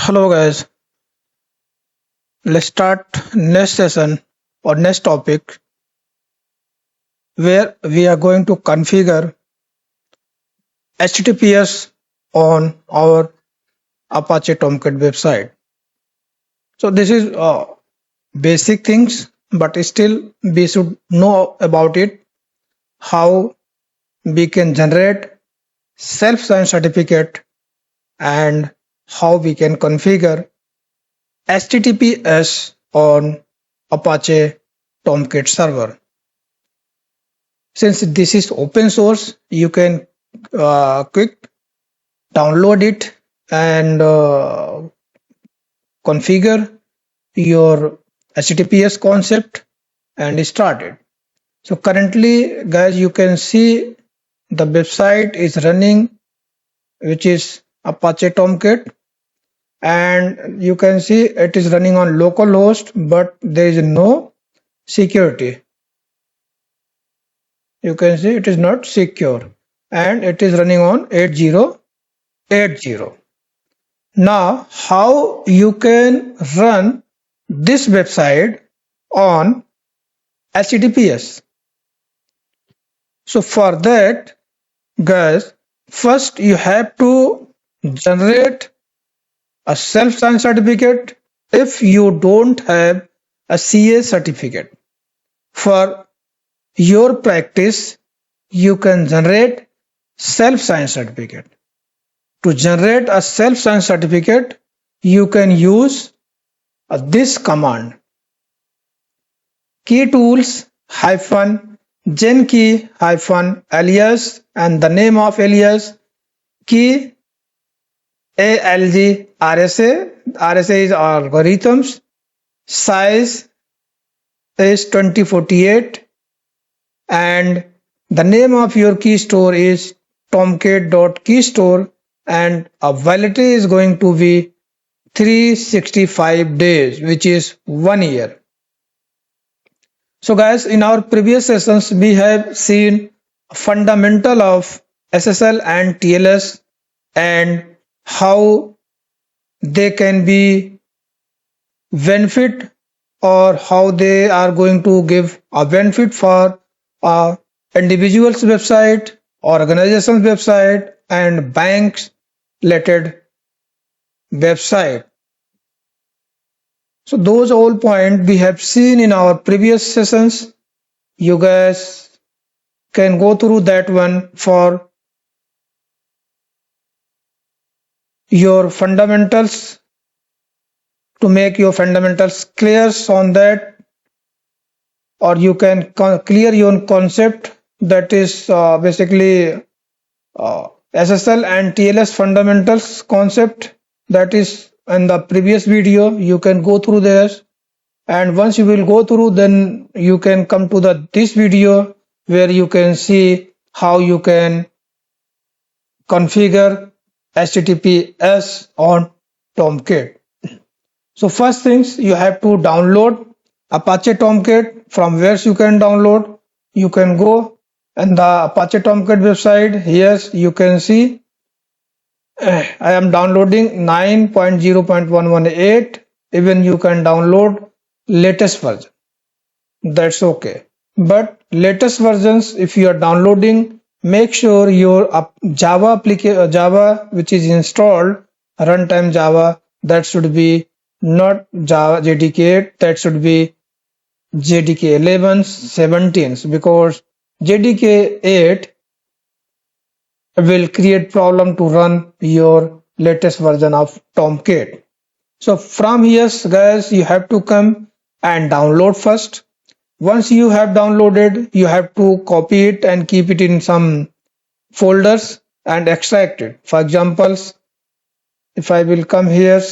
Hello guys, let's start next session or next topic where we are going to configure HTTPS on our Apache Tomcat website. So this is basic things, but still we should know about it, how we can generate self-signed certificate and how we can configure HTTPS on Apache Tomcat server. Since this is open source, you can quick download it and configure your HTTPS concept and start it. So currently, guys, you can see the website is running, which is Apache Tomcat, and you can see it is running on localhost, but there is no security. You can see it is not secure and it is running on 8080. Now, how you can run this website on HTTPS? So for that, guys, first you have to generate a self-signed certificate if you don't have a CA certificate. For your practice, you can generate self-signed certificate. To generate a self-signed certificate, you can use this command: keytools -genkey -alias, and the name of alias key alg RSA is algorithms, size is 2048, and the name of your keystore is tomcat.keystore, and a validity is going to be 365 days, which is 1 year. So guys, in our previous sessions we have seen fundamental of SSL and TLS and how they can be benefit or how they are going to give a benefit for individual's website, organization's website, and banks related website. So those all points we have seen in our previous sessions. You guys can go through that one for your fundamentals, to make your fundamentals clear on that, or you can clear your concept, that is basically SSL and TLS fundamentals concept, that is in the previous video. You can go through this, and once you will go through, then you can come to this video where you can see how you can configure HTTPS on Tomcat. So first things, you have to download Apache Tomcat. From where you can download, you can go and the Apache Tomcat website. Here you can see I am downloading 9.0.118. Even you can download latest version, that's okay. But latest versions, if you are downloading, make sure your Java which is installed, runtime Java, that should be not Java JDK8, that should be JDK 11, 17, because JDK 8 will create problem to run your latest version of Tomcat. So from here, guys, you have to come and download first. Once you have downloaded, you have to copy it and keep it in some folders and extract it. For example, if I will come here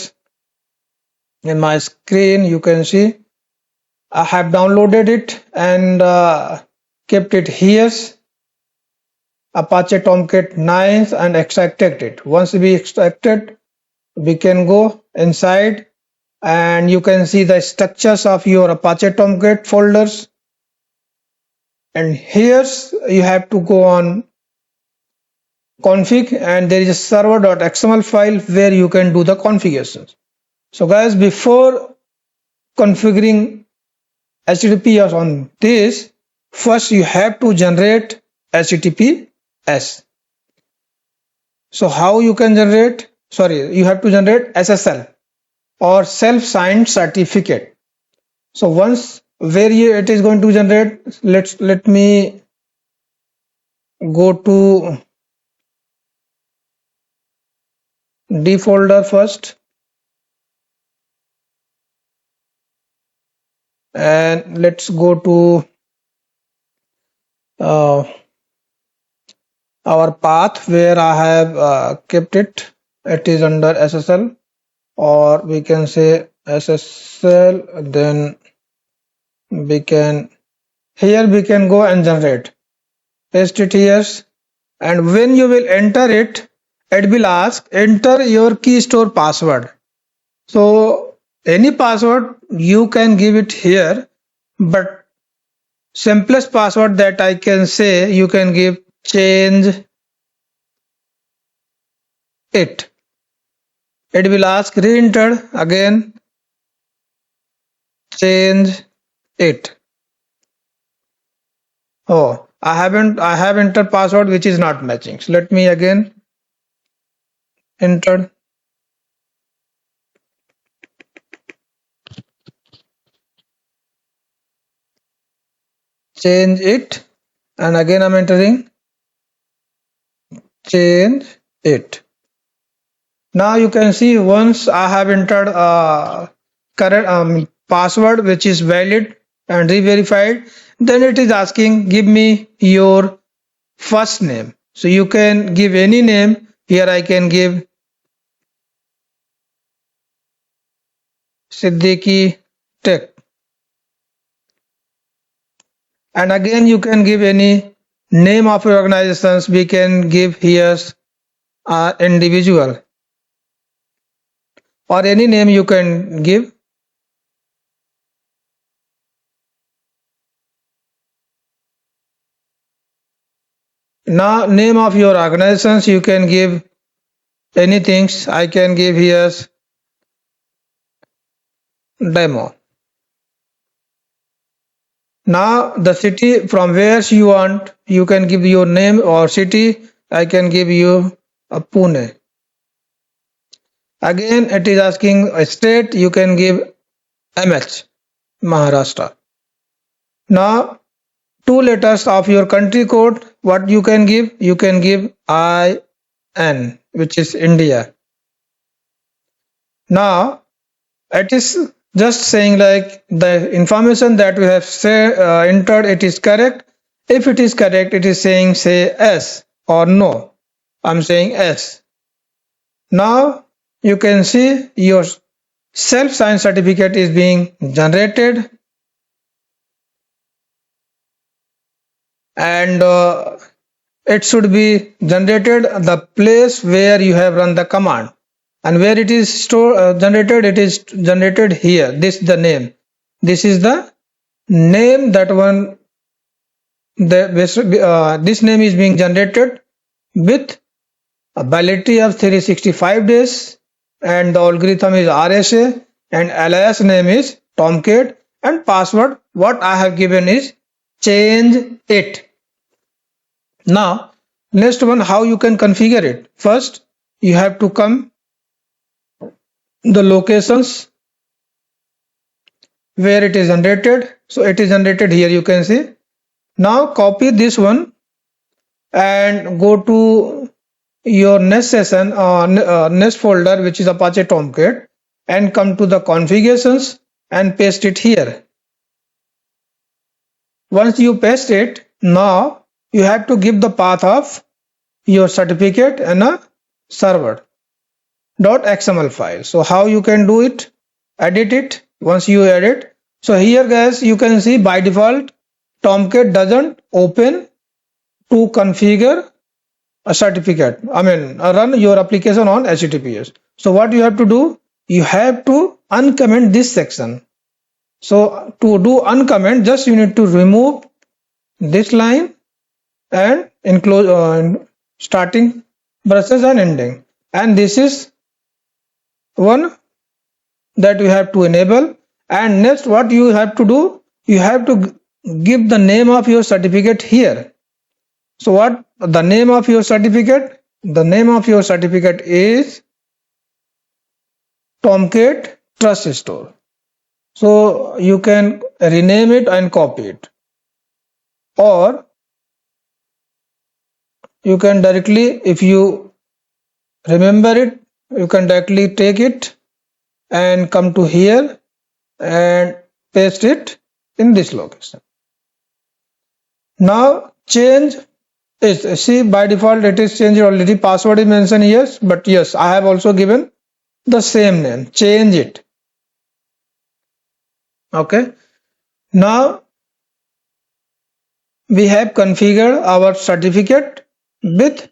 in my screen, you can see I have downloaded it and kept it here, Apache Tomcat 9, and extracted it. Once we extracted, we can go inside and you can see the structures of your Apache Tomcat folders, and here you have to go on config, and there is a server.xml file where you can do the configurations. So guys, before configuring HTTPS on this, first you have to generate HTTPS. So how you can generate? Sorry, you have to generate SSL or self-signed certificate. So once where it is going to generate, let me go to D folder first, and let's go to uh, our path where I have kept it. It is under SSL, or we can say SSL. Then we can go and generate HTTPS, and when you will enter it, it will ask enter your key store password. So any password you can give it here, but simplest password that I can say, you can give change it. It will ask re-enter, again change it. Oh, I have entered password which is not matching. So let me again enter, change it, and again I'm entering, change it. Now you can see once I have entered current password which is valid and re-verified, then it is asking give me your first name. So you can give any name. Here I can give Siddiqui Tech, and again you can give any name of your organizations. We can give here individual, or any name you can give. Now name of your organizations you can give anything. I can give here demo. Now the city from where you want, you can give your name or city. I can give you Pune. Again it is asking a state, you can give MH, Maharashtra. Now two letters of your country code, what you can give? You can give IN, which is India. Now it is just saying like the information that we have entered, it is correct. If it is correct, it is saying say S or no. I'm saying S. Now you can see your self-signed certificate is being generated, and it should be generated the place where you have run the command, and where it is generated, it is generated here. This is the name. This is the name that one this name is being generated with a validity of 365 days, and the algorithm is RSA, and alias name is Tomcat, and password what I have given is change it. Now next one, how you can configure it. First you have to come the locations where it is generated. So it is generated here, you can see. Now copy this one and go to your next session, next folder, which is Apache Tomcat, and come to the configurations and paste it here. Once you paste it, now you have to give the path of your certificate and a server.xml file. So how you can do it? Edit it. Once you edit, so here guys you can see by default Tomcat doesn't open to configure a certificate, run your application on HTTPS. So what you have to do, you have to uncomment this section. So to do uncomment, just you need to remove this line and enclose starting braces and ending, and this is one that you have to enable. And next, what you have to do, you have to give the name of your certificate here. So what the name of your certificate? The name of your certificate is Tomcat Trust Store. So you can rename it and copy it, or you can directly, if you remember it, you can directly take it and come to here and paste it in this location. Now change is, see, by default it is changed already, password is mentioned, yes, but yes, I have also given the same name. Change it. Okay, now we have configured our certificate with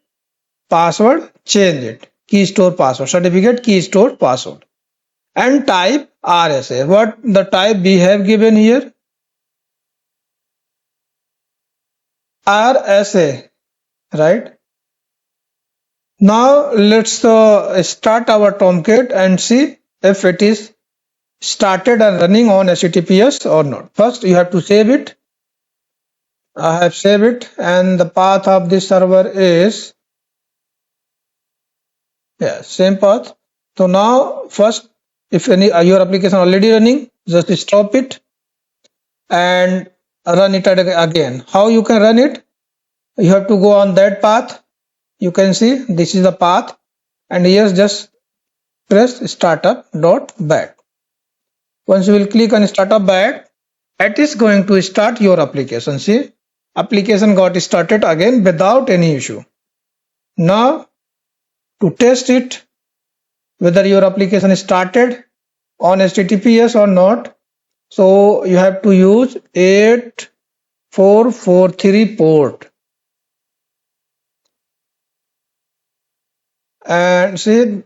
password. Change it, keystore password, certificate keystore password, and type RSA. What the type we have given here? RSA, right? Now let's start our Tomcat and see if it is started and running on HTTPS or not. First you have to save it. I have saved it, and the path of this server is, yeah, same path. So now first, if any your application already running, just stop it and run it again. How you can run it? You have to go on that path. You can see this is the path, and here just press startup.bat. Once you will click on startup.bat, it is going to start your application. See, application got started again without any issue. Now to test it, whether your application is started on HTTPS or not, so you have to use 8443 port. And see,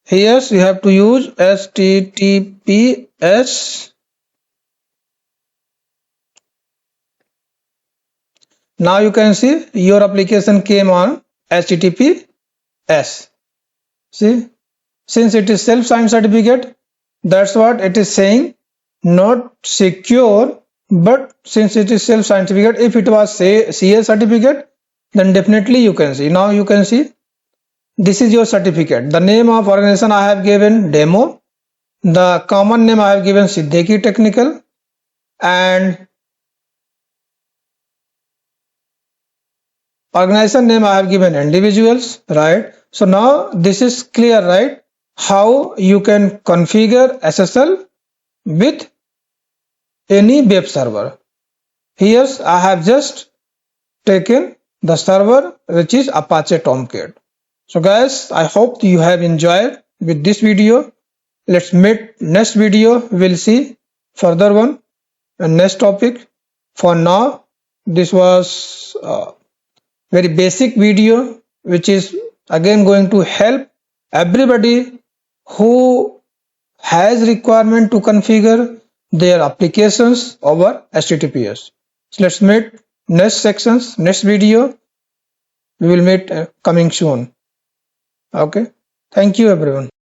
here you have to use HTTPS. Now you can see your application came on HTTPS. See, since it is self-signed certificate, that's what it is saying, not secure. But since it is self-signed certificate, if it was say CA certificate, then definitely you can see. Now you can see this is your certificate. The name of organization I have given demo. The common name I have given Siddiqui Technical, and organization name I have given individuals, right? So now this is clear, right? How you can configure SSL with any web server. Here I have just taken the server which is Apache Tomcat. So guys, I hope you have enjoyed with this video. Let's meet next video. We'll see further one and next topic. For now, this was very basic video, which is again going to help everybody who has requirement to configure their applications over HTTPS. So let's meet next sections, next video. We will meet coming soon. Okay, thank you everyone.